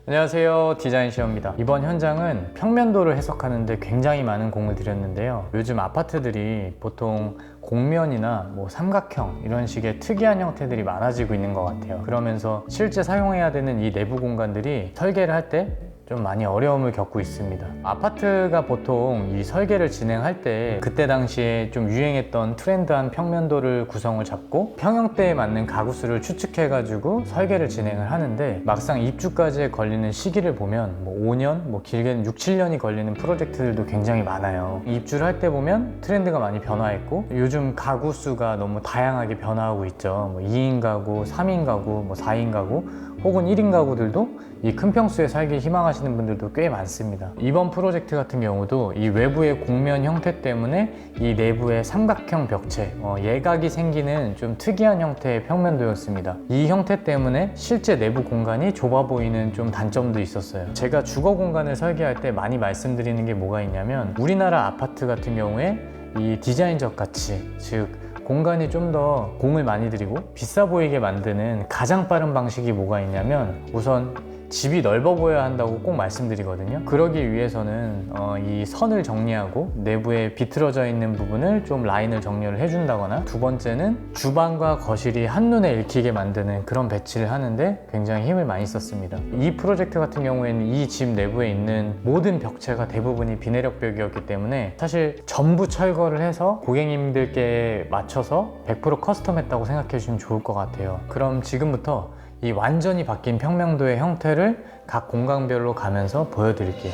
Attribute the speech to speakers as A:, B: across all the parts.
A: 안녕하세요, 디자인시어입니다. 이번 현장은 평면도를 해석하는데 굉장히 많은 공을 들였는데요. 요즘 아파트들이 보통 곡면이나 삼각형 이런 식의 특이한 형태들이 많아지고 있는 것 같아요. 그러면서 실제 사용해야 되는 이 내부 공간들이 설계를 할 때 좀 많이 어려움을 겪고 있습니다. 아파트가 보통 이 설계를 진행할 때 그때 당시에 좀 유행했던 트렌드한 평면도를 구성을 잡고 평형대에 맞는 가구수를 추측해 가지고 설계를 진행을 하는데, 막상 입주까지 걸리는 시기를 보면 5년, 길게는 6, 7년이 걸리는 프로젝트들도 굉장히 많아요. 입주를 할 때 보면 트렌드가 많이 변화했고, 요즘 가구수가 너무 다양하게 변화하고 있죠. 2인 가구, 3인 가구, 4인 가구 혹은 1인 가구들도 이 큰 평수에 살기 희망하시는 분들도 꽤 많습니다. 이번 프로젝트 같은 경우도 이 외부의 곡면 형태 때문에 이 내부의 삼각형 벽체, 예각이 생기는 좀 특이한 형태의 평면도였습니다. 이 형태 때문에 실제 내부 공간이 좁아 보이는 좀 단점도 있었어요. 제가 주거 공간을 설계할 때 많이 말씀드리는 게 뭐가 있냐면, 우리나라 아파트 같은 경우에 이 디자인적 가치, 즉 공간이 좀 더 공을 많이 들이고 비싸 보이게 만드는 가장 빠른 방식이 뭐가 있냐면, 우선 집이 넓어 보여야 한다고 꼭 말씀드리거든요. 그러기 위해서는 이 선을 정리하고 내부에 비틀어져 있는 부분을 좀 라인을 정렬을 해준다거나, 두 번째는 주방과 거실이 한눈에 읽히게 만드는 그런 배치를 하는데 굉장히 힘을 많이 썼습니다. 이 프로젝트 같은 경우에는 이 집 내부에 있는 모든 벽체가 대부분이 비내력 벽이었기 때문에 사실 전부 철거를 해서 고객님들께 맞춰서 100% 커스텀했다고 생각해 주시면 좋을 것 같아요. 그럼 지금부터 이 완전히 바뀐 평면도의 형태를 각 공간별로 가면서 보여드릴게요.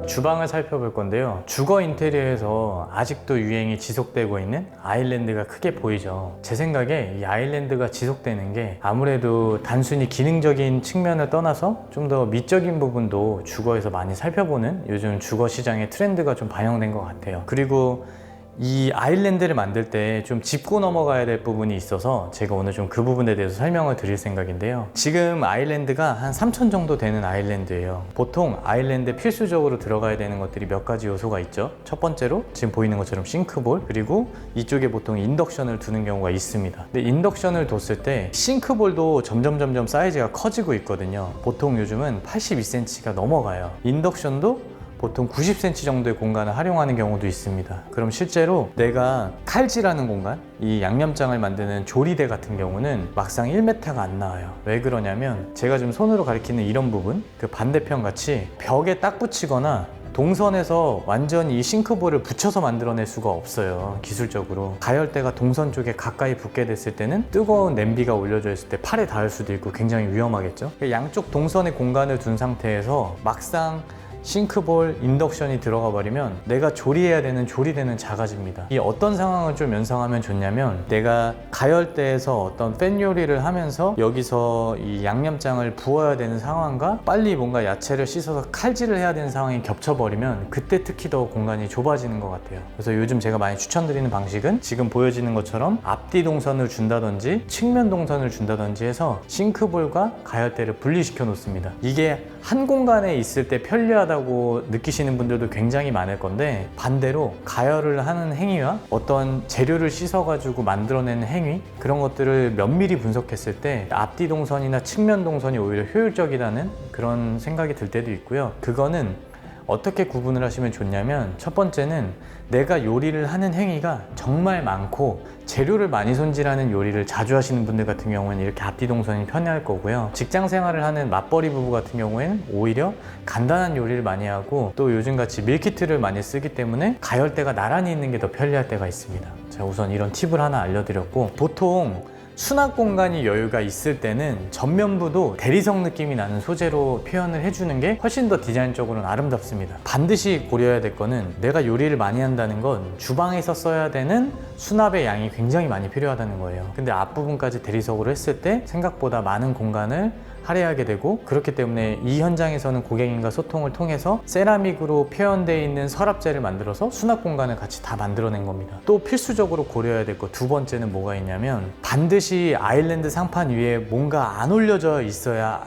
A: 주방을 살펴볼 건데요. 주거 인테리어에서 아직도 유행이 지속되고 있는 아일랜드가 크게 보이죠. 제 생각에 이 아일랜드가 지속되는 게 아무래도 단순히 기능적인 측면을 떠나서 좀 더 미적인 부분도 주거에서 많이 살펴보는 요즘 주거 시장의 트렌드가 좀 반영된 것 같아요. 그리고 이 아일랜드를 만들 때 좀 짚고 넘어가야 될 부분이 있어서 제가 오늘 좀 그 부분에 대해서 설명을 드릴 생각인데요. 지금 아일랜드가 한 3천 정도 되는 아일랜드예요. 보통 아일랜드에 필수적으로 들어가야 되는 것들이 몇 가지 요소가 있죠. 첫 번째로 지금 보이는 것처럼 싱크볼, 그리고 이쪽에 보통 인덕션을 두는 경우가 있습니다. 근데 인덕션을 뒀을 때 싱크볼도 점점 사이즈가 커지고 있거든요. 보통 요즘은 82cm가 넘어가요. 인덕션도 보통 90cm 정도의 공간을 활용하는 경우도 있습니다. 그럼 실제로 내가 칼질하는 공간, 이 양념장을 만드는 조리대 같은 경우는 막상 1m가 안 나와요. 왜 그러냐면, 제가 지금 손으로 가리키는 이런 부분, 그 반대편 같이 벽에 딱 붙이거나 동선에서 완전히 이 싱크볼을 붙여서 만들어낼 수가 없어요. 기술적으로 가열대가 동선 쪽에 가까이 붙게 됐을 때는 뜨거운 냄비가 올려져 있을 때 팔에 닿을 수도 있고 굉장히 위험하겠죠. 양쪽 동선의 공간을 둔 상태에서 막상 싱크볼, 인덕션이 들어가 버리면 내가 조리해야 되는 조리대는 작아집니다. 이 어떤 상황을 좀 연상하면 좋냐면, 내가 가열대에서 어떤 팬 요리를 하면서 여기서 이 양념장을 부어야 되는 상황과 빨리 뭔가 야채를 씻어서 칼질을 해야 되는 상황이 겹쳐버리면 그때 특히 더 공간이 좁아지는 것 같아요. 그래서 요즘 제가 많이 추천드리는 방식은 지금 보여지는 것처럼 앞뒤 동선을 준다든지 측면 동선을 준다든지 해서 싱크볼과 가열대를 분리시켜 놓습니다. 이게 한 공간에 있을 때 편리하다고 느끼시는 분들도 굉장히 많을 건데, 반대로 가열을 하는 행위와 어떤 재료를 씻어가지고 만들어내는 행위, 그런 것들을 면밀히 분석했을 때 앞뒤 동선이나 측면 동선이 오히려 효율적이라는 그런 생각이 들 때도 있고요. 그거는 어떻게 구분을 하시면 좋냐면, 첫 번째는 내가 요리를 하는 행위가 정말 많고 재료를 많이 손질하는 요리를 자주 하시는 분들 같은 경우에는 이렇게 앞뒤 동선이 편리할 거고요. 직장 생활을 하는 맞벌이 부부 같은 경우에는 오히려 간단한 요리를 많이 하고, 또 요즘같이 밀키트를 많이 쓰기 때문에 가열대가 나란히 있는 게 더 편리할 때가 있습니다. 자, 우선 이런 팁을 하나 알려드렸고, 보통 수납 공간이 여유가 있을 때는 전면부도 대리석 느낌이 나는 소재로 표현을 해주는 게 훨씬 더 디자인적으로는 아름답습니다. 반드시 고려해야 될 거는, 내가 요리를 많이 한다는 건 주방에서 써야 되는 수납의 양이 굉장히 많이 필요하다는 거예요. 근데 앞부분까지 대리석으로 했을 때 생각보다 많은 공간을 할애하게 되고, 그렇기 때문에 이 현장에서는 고객님과 소통을 통해서 세라믹으로 표현되어 있는 서랍재를 만들어서 수납 공간을 같이 다 만들어낸 겁니다. 또 필수적으로 고려해야 될 것 두 번째는 뭐가 있냐면, 반드시 아일랜드 상판 위에 뭔가 안 올려져 있어야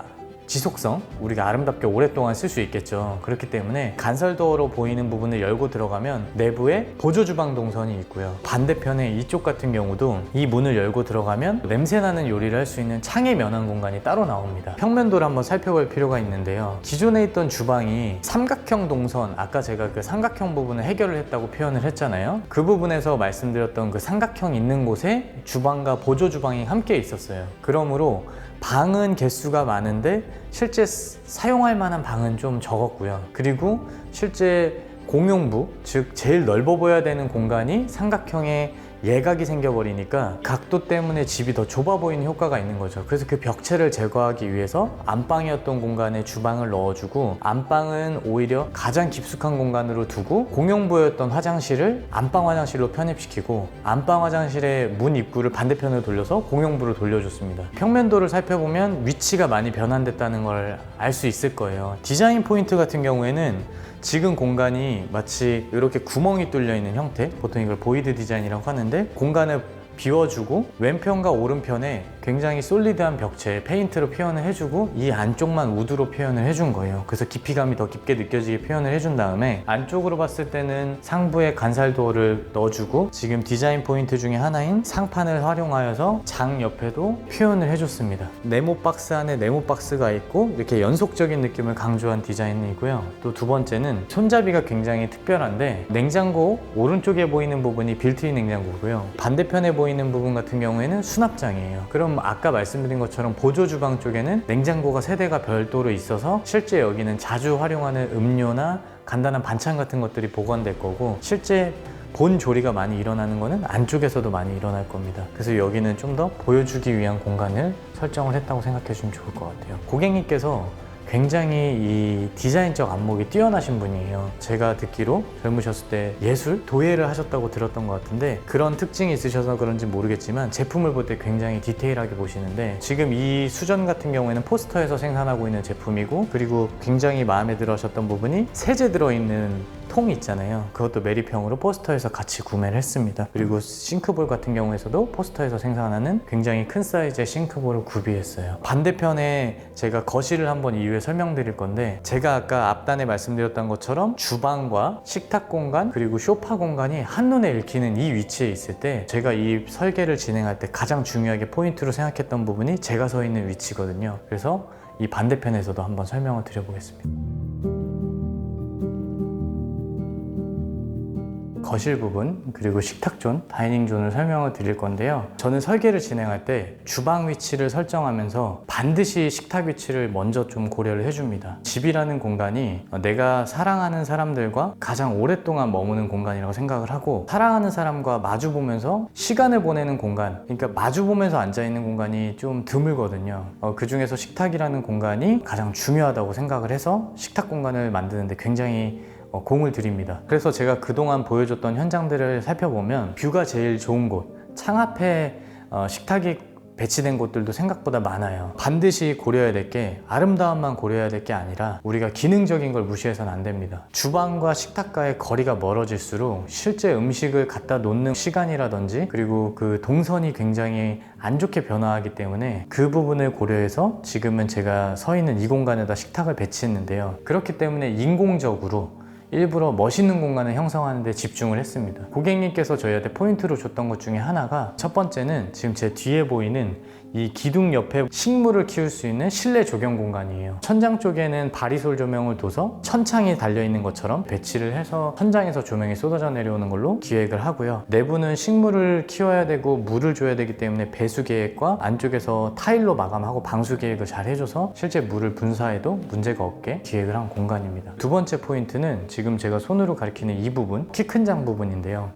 A: 지속성, 우리가 아름답게 오랫동안 쓸 수 있겠죠. 그렇기 때문에 간설도어로 보이는 부분을 열고 들어가면 내부에 보조주방 동선이 있고요. 반대편에 이쪽 같은 경우도 이 문을 열고 들어가면 냄새나는 요리를 할 수 있는 창의 면한 공간이 따로 나옵니다. 평면도를 한번 살펴볼 필요가 있는데요. 기존에 있던 주방이 삼각형 동선, 아까 제가 그 삼각형 부분을 해결을 했다고 표현을 했잖아요. 그 부분에서 말씀드렸던 그 삼각형 있는 곳에 주방과 보조주방이 함께 있었어요. 그러므로 방은 개수가 많은데 실제 사용할 만한 방은 좀 적었고요. 그리고 실제 공용부, 즉 제일 넓어 보여야 되는 공간이 삼각형의 예각이 생겨버리니까 각도 때문에 집이 더 좁아 보이는 효과가 있는 거죠. 그래서 그 벽체를 제거하기 위해서 안방이었던 공간에 주방을 넣어주고, 안방은 오히려 가장 깊숙한 공간으로 두고 공용부였던 화장실을 안방 화장실로 편입시키고, 안방 화장실의 문 입구를 반대편으로 돌려서 공용부로 돌려줬습니다. 평면도를 살펴보면 위치가 많이 변환됐다는 걸 알 수 있을 거예요. 디자인 포인트 같은 경우에는 지금 공간이 마치 이렇게 구멍이 뚫려 있는 형태, 보통 이걸 보이드 디자인이라고 하는데, 공간을 비워주고 왼편과 오른편에 굉장히 솔리드한 벽체에 페인트로 표현을 해주고 이 안쪽만 우드로 표현을 해준 거예요. 그래서 깊이감이 더 깊게 느껴지게 표현을 해준 다음에 안쪽으로 봤을 때는 상부에 간살도어를 넣어주고, 지금 디자인 포인트 중에 하나인 상판을 활용하여서 장 옆에도 표현을 해줬습니다. 네모 박스 안에 네모 박스가 있고 이렇게 연속적인 느낌을 강조한 디자인이고요. 또 두 번째는 손잡이가 굉장히 특별한데, 냉장고 오른쪽에 보이는 부분이 빌트인 냉장고고요. 반대편에 보이는 부분 같은 경우에는 수납장이에요. 그럼 아까 말씀드린 것처럼 보조 주방 쪽에는 냉장고가 3대가 별도로 있어서 실제 여기는 자주 활용하는 음료나 간단한 반찬 같은 것들이 보관될 거고, 실제 본 조리가 많이 일어나는 거는 안쪽에서도 많이 일어날 겁니다. 그래서 여기는 좀 더 보여주기 위한 공간을 설정을 했다고 생각해 주면 좋을 것 같아요. 고객님께서 굉장히 이 디자인적 안목이 뛰어나신 분이에요. 제가 듣기로 젊으셨을 때 예술, 도예를 하셨다고 들었던 것 같은데, 그런 특징이 있으셔서 그런지 모르겠지만 제품을 볼 때 굉장히 디테일하게 보시는데, 지금 이 수전 같은 경우에는 포스터에서 생산하고 있는 제품이고, 그리고 굉장히 마음에 들어 하셨던 부분이 세제 들어있는 통 있잖아요. 그것도 메리평으로 포스터에서 같이 구매를 했습니다. 그리고 싱크볼 같은 경우에서도 포스터에서 생산하는 굉장히 큰 사이즈의 싱크볼을 구비했어요. 반대편에 제가 거실을 한번 이후에 설명드릴 건데, 제가 아까 앞단에 말씀드렸던 것처럼 주방과 식탁 공간 그리고 소파 공간이 한눈에 읽히는 이 위치에 있을 때, 제가 이 설계를 진행할 때 가장 중요하게 포인트로 생각했던 부분이 제가 서 있는 위치거든요. 그래서 이 반대편에서도 한번 설명을 드려보겠습니다. 거실 부분 그리고 식탁존, 다이닝존을 설명을 드릴 건데요. 저는 설계를 진행할 때 주방 위치를 설정하면서 반드시 식탁 위치를 먼저 좀 고려를 해줍니다. 집이라는 공간이 내가 사랑하는 사람들과 가장 오랫동안 머무는 공간이라고 생각을 하고, 사랑하는 사람과 마주보면서 시간을 보내는 공간, 그러니까 마주보면서 앉아있는 공간이 좀 드물거든요. 그 중에서 식탁이라는 공간이 가장 중요하다고 생각을 해서 식탁 공간을 만드는데 굉장히 공을 들입니다. 그래서 제가 그동안 보여줬던 현장들을 살펴보면 뷰가 제일 좋은 곳, 창 앞에 식탁이 배치된 곳들도 생각보다 많아요. 반드시 고려해야 될 게 아름다움만 고려해야 될 게 아니라 우리가 기능적인 걸 무시해서는 안 됩니다. 주방과 식탁과의 거리가 멀어질수록 실제 음식을 갖다 놓는 시간이라든지 그리고 그 동선이 굉장히 안 좋게 변화하기 때문에 그 부분을 고려해서 지금은 제가 서 있는 이 공간에다 식탁을 배치했는데요. 그렇기 때문에 인공적으로 일부러 멋있는 공간을 형성하는 데 집중을 했습니다. 고객님께서 저희한테 포인트로 줬던 것 중에 하나가, 첫 번째는 지금 제 뒤에 보이는 이 기둥 옆에 식물을 키울 수 있는 실내 조경 공간이에요. 천장 쪽에는 바리솔 조명을 둬서 천창이 달려있는 것처럼 배치를 해서 천장에서 조명이 쏟아져 내려오는 걸로 기획을 하고요. 내부는 식물을 키워야 되고 물을 줘야 되기 때문에 배수 계획과 안쪽에서 타일로 마감하고 방수 계획을 잘 해줘서 실제 물을 분사해도 문제가 없게 기획을 한 공간입니다. 두 번째 포인트는 지금 제가 손으로 가리키는 이 부분, 키 큰 장 부분인데요.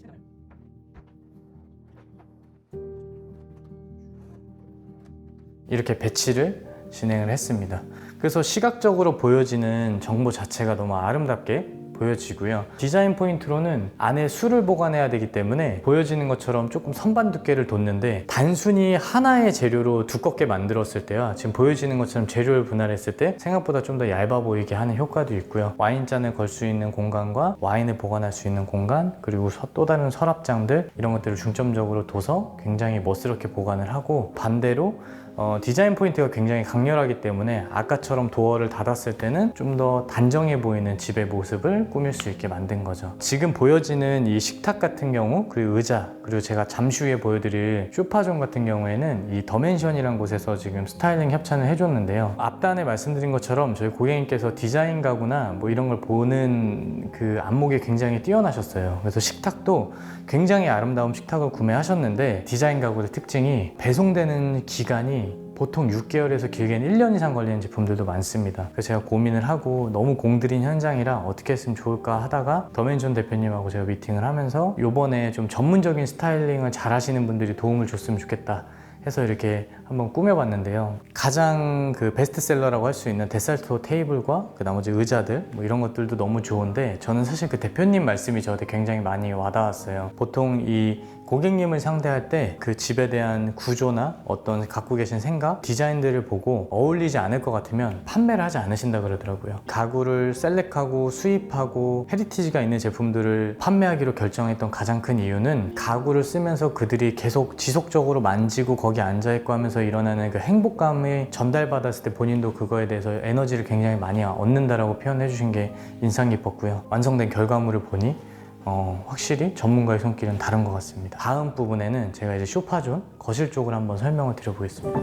A: 이렇게 배치를 진행을 했습니다. 그래서 시각적으로 보여지는 정보 자체가 너무 아름답게 보여지고요. 디자인 포인트로는 안에 술을 보관해야 되기 때문에 보여지는 것처럼 조금 선반 두께를 뒀는데, 단순히 하나의 재료로 두껍게 만들었을 때와 지금 보여지는 것처럼 재료를 분할했을 때 생각보다 좀 더 얇아 보이게 하는 효과도 있고요. 와인잔을 걸 수 있는 공간과 와인을 보관할 수 있는 공간, 그리고 또 다른 서랍장들, 이런 것들을 중점적으로 둬서 굉장히 멋스럽게 보관을 하고, 반대로 디자인 포인트가 굉장히 강렬하기 때문에 아까처럼 도어를 닫았을 때는 좀 더 단정해 보이는 집의 모습을 꾸밀 수 있게 만든 거죠. 지금 보여지는 이 식탁 같은 경우, 그리고 의자, 그리고 제가 잠시 후에 보여드릴 소파존 같은 경우에는 이 더맨션이라는 곳에서 지금 스타일링 협찬을 해줬는데요. 앞단에 말씀드린 것처럼 저희 고객님께서 디자인 가구나 뭐 이런 걸 보는 그 안목이 굉장히 뛰어나셨어요. 그래서 식탁도 굉장히 아름다운 식탁을 구매하셨는데, 디자인 가구의 특징이 배송되는 기간이 보통 6개월에서 길게는 1년 이상 걸리는 제품들도 많습니다. 그래서 제가 고민을 하고 너무 공들인 현장이라 어떻게 했으면 좋을까 하다가 더맨션 대표님하고 제가 미팅을 하면서 요번에 좀 전문적인 스타일링을 잘 하시는 분들이 도움을 줬으면 좋겠다 해서 이렇게 한번 꾸며봤는데요. 가장 그 베스트셀러라고 할 수 있는 데살토 테이블과 그 나머지 의자들 뭐 이런 것들도 너무 좋은데, 저는 사실 그 대표님 말씀이 저한테 굉장히 많이 와닿았어요. 보통 이 고객님을 상대할 때 그 집에 대한 구조나 어떤 갖고 계신 생각, 디자인들을 보고 어울리지 않을 것 같으면 판매를 하지 않으신다 그러더라고요. 가구를 셀렉하고 수입하고 헤리티지가 있는 제품들을 판매하기로 결정했던 가장 큰 이유는 가구를 쓰면서 그들이 계속 지속적으로 만지고 거기 앉아있고 하면서 일어나는 그 행복감을 전달받았을 때 본인도 그거에 대해서 에너지를 굉장히 많이 얻는다라고 표현해 주신 게 인상 깊었고요. 완성된 결과물을 보니 확실히 전문가의 손길은 다른 것 같습니다. 다음 부분에는 제가 이제 소파존, 거실 쪽을 한번 설명을 드려보겠습니다.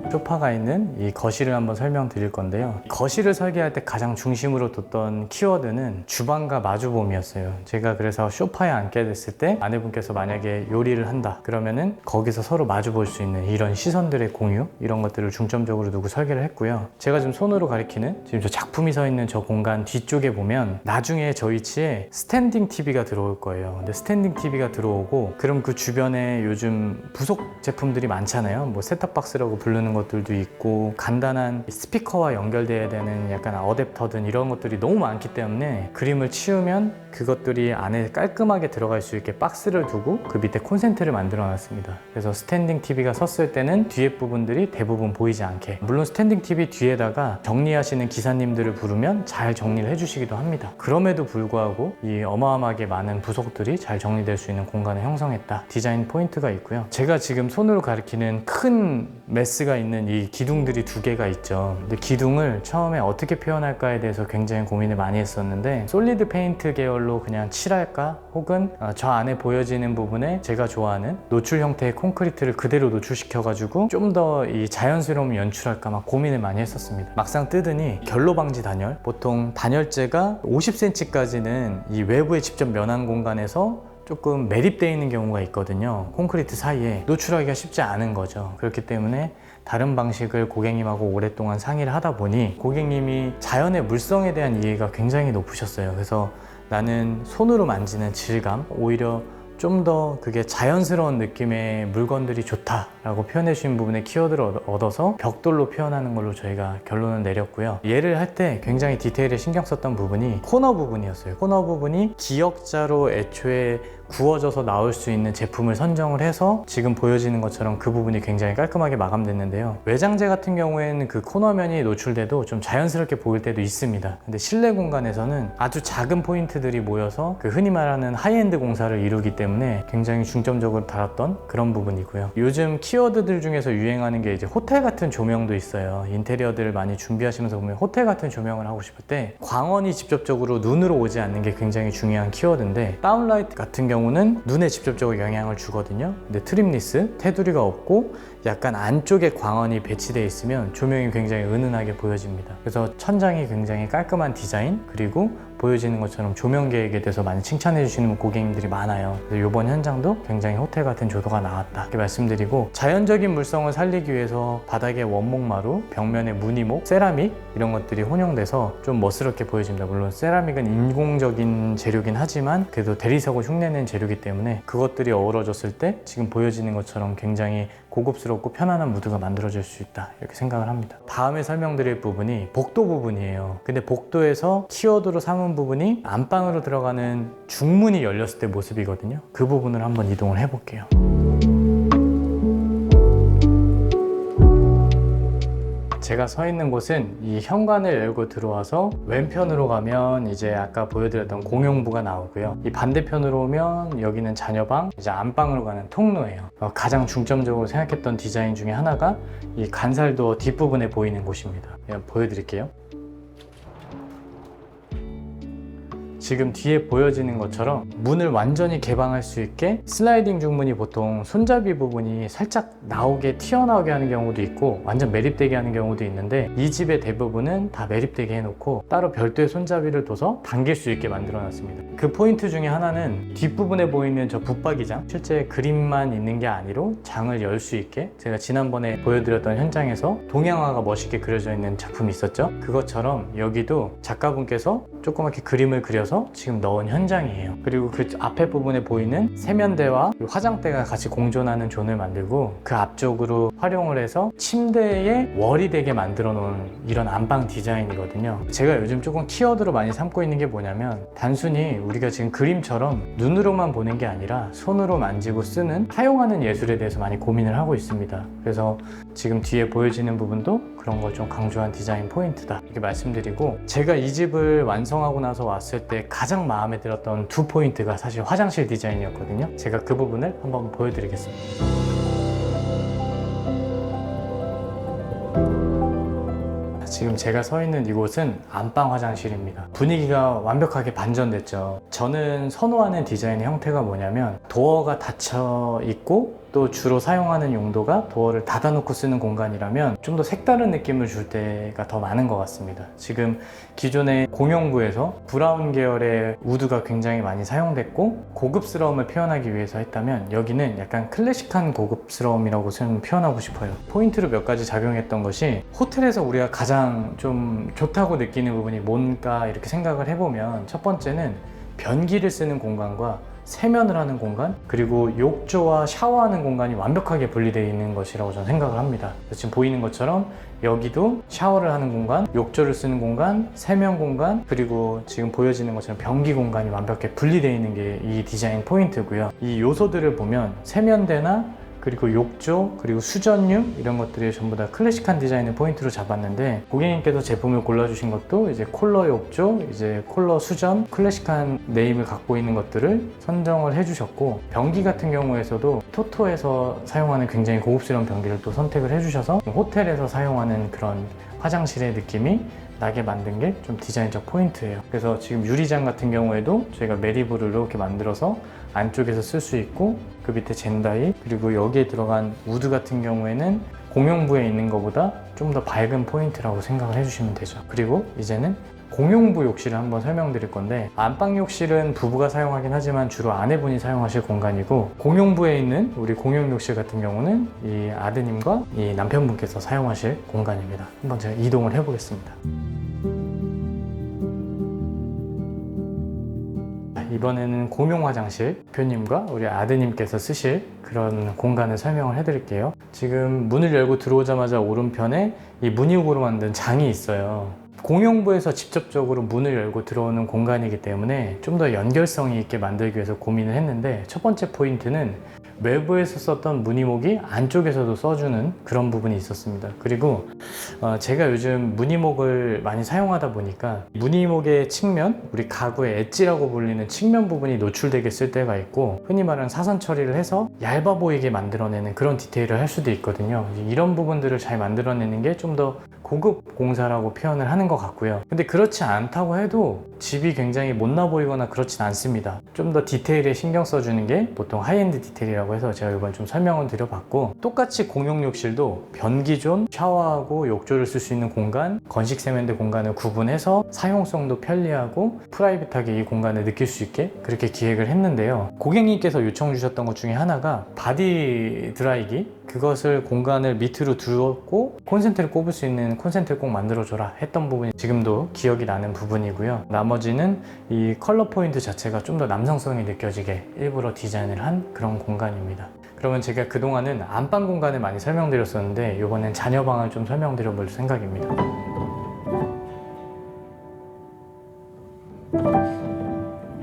A: 소파가 있는 이 거실을 한번 설명드릴 건데요. 거실을 설계할 때 가장 중심으로 뒀던 키워드는 주방과 마주봄이었어요. 제가 그래서 소파에 앉게 됐을 때 아내분께서 만약에 요리를 한다 그러면은 거기서 서로 마주 볼 수 있는 이런 시선들의 공유, 이런 것들을 중점적으로 두고 설계를 했고요. 제가 지금 손으로 가리키는 지금 저 작품이 서 있는 저 공간 뒤쪽에 보면 나중에 저 위치에 스탠딩 TV가 들어올 거예요. 근데 스탠딩 TV가 들어오고, 그럼 그 주변에 요즘 부속 제품들이 많잖아요. 뭐 셋탑박스라고 부르는 것들도 있고, 간단한 스피커와 연결돼야 되는 약간 어댑터든 이런 것들이 너무 많기 때문에 그림을 치우면 그것들이 안에 깔끔하게 들어갈 수 있게 박스를 두고 그 밑에 콘센트를 만들어 놨습니다. 그래서 스탠딩 TV가 섰을 때는 뒤에 부분들이 대부분 보이지 않게, 물론 스탠딩 TV 뒤에다가 정리하시는 기사님들을 부르면 잘 정리를 해주시기도 합니다. 그럼에도 불구하고 이 어마어마하게 많은 부속들이 잘 정리될 수 있는 공간을 형성했다, 디자인 포인트가 있고요. 제가 지금 손으로 가리키는 큰 메스가 있는 이 기둥들이 두 개가 있죠. 근데 기둥을 처음에 어떻게 표현할까에 대해서 굉장히 고민을 많이 했었는데, 솔리드 페인트 계열로 그냥 칠할까, 혹은 저 안에 보여지는 부분에 제가 좋아하는 노출 형태의 콘크리트를 그대로 노출시켜가지고 좀 더 이 자연스러움을 연출할까 막 고민을 많이 했었습니다. 막상 뜯으니 결로 방지 단열, 보통 단열재가 50cm까지는 이 외부에 직접 면한 공간에서 조금 매립되어 있는 경우가 있거든요. 콘크리트 사이에 노출하기가 쉽지 않은 거죠. 그렇기 때문에 다른 방식을 고객님하고 오랫동안 상의를 하다 보니 고객님이 자연의 물성에 대한 이해가 굉장히 높으셨어요. 그래서 나는 손으로 만지는 질감, 오히려 좀 더 그게 자연스러운 느낌의 물건들이 좋다라고 표현해 주신 부분에 키워드를 얻어서 벽돌로 표현하는 걸로 저희가 결론을 내렸고요. 얘를 할 때 굉장히 디테일에 신경 썼던 부분이 코너 부분이었어요. 코너 부분이 기역자로 애초에 구워져서 나올 수 있는 제품을 선정을 해서 지금 보여지는 것처럼 그 부분이 굉장히 깔끔하게 마감됐는데요. 외장재 같은 경우에는 그 코너면이 노출돼도 좀 자연스럽게 보일 때도 있습니다. 근데 실내 공간에서는 아주 작은 포인트들이 모여서 그 흔히 말하는 하이엔드 공사를 이루기 때문에 굉장히 중점적으로 달았던 그런 부분이고요. 요즘 키워드들 중에서 유행하는 게 이제 호텔 같은 조명도 있어요. 인테리어들을 많이 준비하시면서 보면 호텔 같은 조명을 하고 싶을 때 광원이 직접적으로 눈으로 오지 않는 게 굉장히 중요한 키워드인데, 다운라이트 같은 경우는 눈에 직접적으로 영향을 주거든요. 근데 트림리스, 테두리가 없고 약간 안쪽에 광원이 배치되어 있으면 조명이 굉장히 은은하게 보여집니다. 그래서 천장이 굉장히 깔끔한 디자인, 그리고 보여지는 것처럼 조명 계획에 대해서 많이 칭찬해 주시는 고객님들이 많아요. 이번 현장도 굉장히 호텔 같은 조도가 나왔다 이렇게 말씀드리고, 자연적인 물성을 살리기 위해서 바닥에 원목마루, 벽면에 무늬목, 세라믹 이런 것들이 혼용돼서 좀 멋스럽게 보여집니다. 물론 세라믹은 인공적인 재료긴 하지만 그래도 대리석을 흉내낸 재료이기 때문에 그것들이 어우러졌을 때 지금 보여지는 것처럼 굉장히 고급스럽고 편안한 무드가 만들어질 수 있다, 이렇게 생각을 합니다. 다음에 설명드릴 부분이 복도 부분이에요. 근데 복도에서 키워드로 삼은 부분이 안방으로 들어가는 중문이 열렸을 때 모습이거든요. 그 부분을 한번 이동을 해볼게요. 제가 서 있는 곳은 이 현관을 열고 들어와서 왼편으로 가면 이제 아까 보여드렸던 공용부가 나오고요. 이 반대편으로 오면 여기는 자녀방, 이제 안방으로 가는 통로예요. 가장 중점적으로 생각했던 디자인 중에 하나가 이 간살도어 뒷부분에 보이는 곳입니다. 그냥 보여드릴게요. 지금 뒤에 보여지는 것처럼 문을 완전히 개방할 수 있게 슬라이딩 중문이 보통 손잡이 부분이 살짝 나오게 튀어나오게 하는 경우도 있고 완전 매립되게 하는 경우도 있는데, 이 집의 대부분은 다 매립되게 해놓고 따로 별도의 손잡이를 둬서 당길 수 있게 만들어 놨습니다. 그 포인트 중에 하나는 뒷부분에 보이는 저 붙박이장, 실제 그림만 있는 게 아니로 장을 열 수 있게, 제가 지난번에 보여드렸던 현장에서 동양화가 멋있게 그려져 있는 작품이 있었죠. 그것처럼 여기도 작가분께서 조그맣게 그림을 그려서 지금 넣은 현장이에요. 그리고 그 앞에 부분에 보이는 세면대와 화장대가 같이 공존하는 존을 만들고 그 앞쪽으로 활용을 해서 침대에 월이 되게 만들어 놓은 이런 안방 디자인이거든요. 제가 요즘 조금 키워드로 많이 삼고 있는 게 뭐냐면, 단순히 우리가 지금 그림처럼 눈으로만 보는 게 아니라 손으로 만지고 쓰는, 사용하는 예술에 대해서 많이 고민을 하고 있습니다. 그래서 지금 뒤에 보여지는 부분도 그런 걸 좀 강조한 디자인 포인트다, 이렇게 말씀드리고, 제가 이 집을 완성하고 나서 왔을 때 가장 마음에 들었던 두 포인트가 사실 화장실 디자인이었거든요. 제가 그 부분을 한번 보여드리겠습니다. 지금 제가 서 있는 이곳은 안방 화장실입니다. 분위기가 완벽하게 반전됐죠. 저는 선호하는 디자인의 형태가 뭐냐면, 도어가 닫혀 있고 또 주로 사용하는 용도가 도어를 닫아놓고 쓰는 공간이라면 좀 더 색다른 느낌을 줄 때가 더 많은 것 같습니다. 지금 기존의 공용부에서 브라운 계열의 우드가 굉장히 많이 사용됐고 고급스러움을 표현하기 위해서 했다면, 여기는 약간 클래식한 고급스러움이라고 저는 표현하고 싶어요. 포인트로 몇 가지 작용했던 것이, 호텔에서 우리가 가장 좀 좋다고 느끼는 부분이 뭔가 이렇게 생각을 해보면, 첫 번째는 변기를 쓰는 공간과 세면을 하는 공간, 그리고 욕조와 샤워하는 공간이 완벽하게 분리되어 있는 것이라고 저는 생각을 합니다. 지금 보이는 것처럼 여기도 샤워를 하는 공간, 욕조를 쓰는 공간, 세면 공간, 그리고 지금 보여지는 것처럼 변기 공간이 완벽하게 분리되어 있는 게 이 디자인 포인트고요. 이 요소들을 보면 세면대나 그리고 욕조, 그리고 수전류, 이런 것들이 전부 다 클래식한 디자인을 포인트로 잡았는데, 고객님께서 제품을 골라주신 것도 이제 콜러 욕조, 이제 콜러 수전, 클래식한 네임을 갖고 있는 것들을 선정을 해주셨고, 변기 같은 경우에서도 토토에서 사용하는 굉장히 고급스러운 변기를 또 선택을 해주셔서 호텔에서 사용하는 그런 화장실의 느낌이 나게 만든 게 좀 디자인적 포인트예요. 그래서 지금 유리장 같은 경우에도 저희가 메리브를 이렇게 만들어서 안쪽에서 쓸 수 있고, 그 밑에 젠다이, 그리고 여기에 들어간 우드 같은 경우에는 공용부에 있는 것보다 좀 더 밝은 포인트라고 생각을 해주시면 되죠. 그리고 이제는 공용부 욕실을 한번 설명드릴 건데, 안방 욕실은 부부가 사용하긴 하지만 주로 아내분이 사용하실 공간이고, 공용부에 있는 우리 공용 욕실 같은 경우는 이 아드님과 이 남편분께서 사용하실 공간입니다. 한번 제가 이동을 해보겠습니다. 이번에는 공용 화장실, 대표님과 우리 아드님께서 쓰실 그런 공간을 설명을 해드릴게요. 지금 문을 열고 들어오자마자 오른편에 이 무늬옥으로 만든 장이 있어요. 공용부에서 직접적으로 문을 열고 들어오는 공간이기 때문에 좀 더 연결성이 있게 만들기 위해서 고민을 했는데, 첫 번째 포인트는 외부에서 썼던 무늬목이 안쪽에서도 써주는 그런 부분이 있었습니다. 그리고 제가 요즘 무늬목을 많이 사용하다 보니까 무늬목의 측면, 우리 가구의 엣지라고 불리는 측면 부분이 노출되게 쓸 때가 있고, 흔히 말하는 사선 처리를 해서 얇아 보이게 만들어내는 그런 디테일을 할 수도 있거든요. 이런 부분들을 잘 만들어내는 게 좀 더 고급 공사라고 표현을 하는 것 같고요. 근데 그렇지 않다고 해도 집이 굉장히 못나 보이거나 그렇진 않습니다. 좀 더 디테일에 신경 써주는 게 보통 하이엔드 디테일이라고 해서 제가 이번 좀 설명을 드려봤고, 똑같이 공용 욕실도 변기존, 샤워하고 욕조를 쓸 수 있는 공간, 건식 세면대 공간을 구분해서 사용성도 편리하고 프라이빗하게 이 공간을 느낄 수 있게 그렇게 기획을 했는데요. 고객님께서 요청 주셨던 것 중에 하나가 바디 드라이기, 그것을 공간을 밑으로 두었고 콘센트를 꼽을 수 있는 콘센트를 꼭 만들어줘라 했던 부분이 지금도 기억이 나는 부분이고요. 나머지는 이 컬러 포인트 자체가 좀 더 남성성이 느껴지게 일부러 디자인을 한 그런 공간입니다. 그러면 제가 그동안은 안방 공간을 많이 설명드렸었는데 이번엔 자녀방을 좀 설명드려 볼 생각입니다.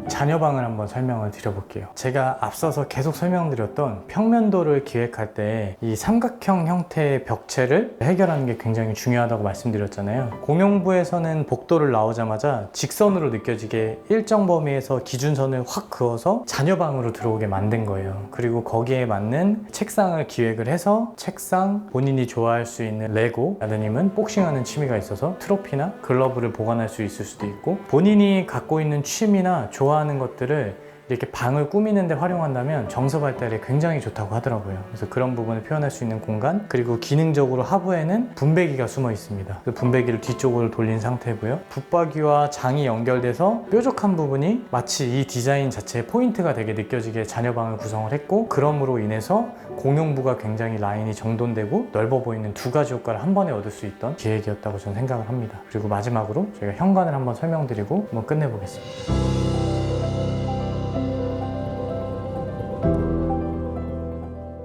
A: 자녀방을 한번 설명을 드려볼게요. 제가 앞서서 계속 설명드렸던 평면도를 기획할 때 이 삼각형 형태의 벽체를 해결하는 게 굉장히 중요하다고 말씀드렸잖아요. 공용부에서는 복도를 나오자마자 직선으로 느껴지게 일정 범위에서 기준선을 확 그어서 자녀방으로 들어오게 만든 거예요. 그리고 거기에 맞는 책상을 기획을 해서 책상, 본인이 좋아할 수 있는 레고, 아드님은 복싱하는 취미가 있어서 트로피나 글러브를 보관할 수 있을 수도 있고, 본인이 갖고 있는 취미나 좋아하는 것들을 이렇게 방을 꾸미는 데 활용한다면 정서 발달에 굉장히 좋다고 하더라고요. 그래서 그런 부분을 표현할 수 있는 공간, 그리고 기능적으로 하부에는 분배기가 숨어 있습니다. 그 분배기를 뒤쪽으로 돌린 상태고요. 붙박이와 장이 연결돼서 뾰족한 부분이 마치 이 디자인 자체의 포인트가 되게 느껴지게 자녀방을 구성을 했고, 그럼으로 인해서 공용부가 굉장히 라인이 정돈되고 넓어 보이는 두 가지 효과를 한 번에 얻을 수 있던 기획이었다고 저는 생각을 합니다. 그리고 마지막으로 저희가 현관을 한번 설명드리고 한번 끝내보겠습니다.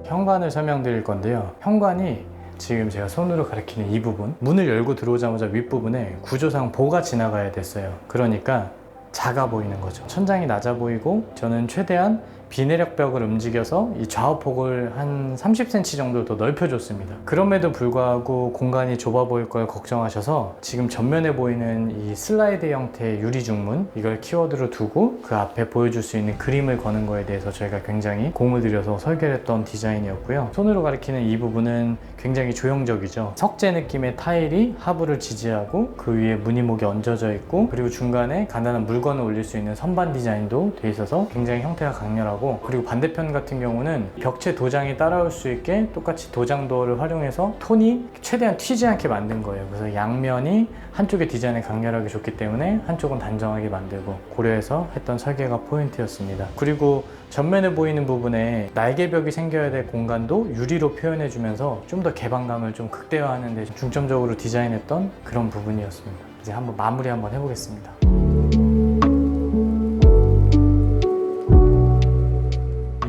A: 현관을 설명드릴 건데요. 현관이 지금 제가 손으로 가리키는 이 부분, 문을 열고 들어오자마자 윗부분에 구조상 보가 지나가야 됐어요. 그러니까 작아 보이는 거죠. 천장이 낮아 보이고, 저는 최대한 비내력벽을 움직여서 이 좌우폭을 한 30cm 정도 더 넓혀줬습니다. 그럼에도 불구하고 공간이 좁아 보일 걸 걱정하셔서 지금 전면에 보이는 이 슬라이드 형태의 유리 중문, 이걸 키워드로 두고 그 앞에 보여줄 수 있는 그림을 거는 거에 대해서 저희가 굉장히 공을 들여서 설계를 했던 디자인이었고요. 손으로 가리키는 이 부분은 굉장히 조형적이죠. 석재 느낌의 타일이 하부를 지지하고 그 위에 무늬목이 얹어져 있고, 그리고 중간에 간단한 물건을 올릴 수 있는 선반 디자인도 돼 있어서 굉장히 형태가 강렬하고, 그리고 반대편 같은 경우는 벽체 도장이 따라올 수 있게 똑같이 도장도어를 활용해서 톤이 최대한 튀지 않게 만든 거예요. 그래서 양면이 한쪽의 디자인에 강렬하게 좋기 때문에 한쪽은 단정하게 만들고 고려해서 했던 설계가 포인트였습니다. 그리고 전면에 보이는 부분에 날개벽이 생겨야 될 공간도 유리로 표현해주면서 좀 더 개방감을 좀 극대화하는 데 중점적으로 디자인했던 그런 부분이었습니다. 이제 한번 마무리 한번 해보겠습니다.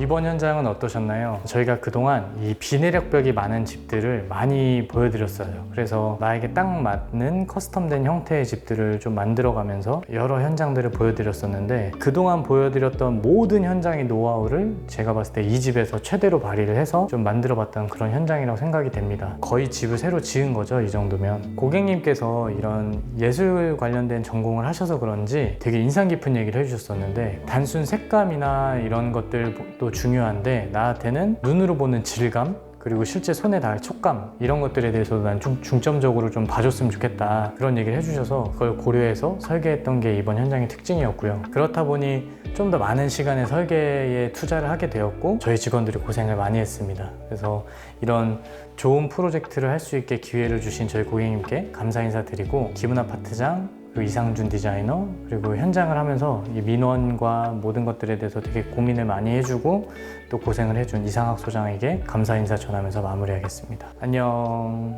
A: 이번 현장은 어떠셨나요? 저희가 그동안 이 비내력벽이 많은 집들을 많이 보여드렸어요. 그래서 나에게 딱 맞는 커스텀된 형태의 집들을 좀 만들어가면서 여러 현장들을 보여드렸었는데, 그동안 보여드렸던 모든 현장의 노하우를 제가 봤을 때 이 집에서 최대로 발휘를 해서 좀 만들어봤던 그런 현장이라고 생각이 됩니다. 거의 집을 새로 지은 거죠, 이 정도면. 고객님께서 이런 예술 관련된 전공을 하셔서 그런지 되게 인상 깊은 얘기를 해주셨었는데, 단순 색감이나 이런 것들도 중요한데 나한테는 눈으로 보는 질감, 그리고 실제 손에 닿을 촉감, 이런 것들에 대해서도 난 좀 중점적으로 좀 봐줬으면 좋겠다, 그런 얘기를 해주셔서 그걸 고려해서 설계했던 게 이번 현장의 특징이었고요. 그렇다 보니 좀 더 많은 시간의 설계에 투자를 하게 되었고, 저희 직원들이 고생을 많이 했습니다. 그래서 이런 좋은 프로젝트를 할 수 있게 기회를 주신 저희 고객님께 감사 인사드리고, 기문아파트장, 그리고 이상준 디자이너, 그리고 현장을 하면서 이 민원과 모든 것들에 대해서 되게 고민을 많이 해주고 또 고생을 해준 이상학 소장에게 감사 인사 전하면서 마무리하겠습니다. 안녕.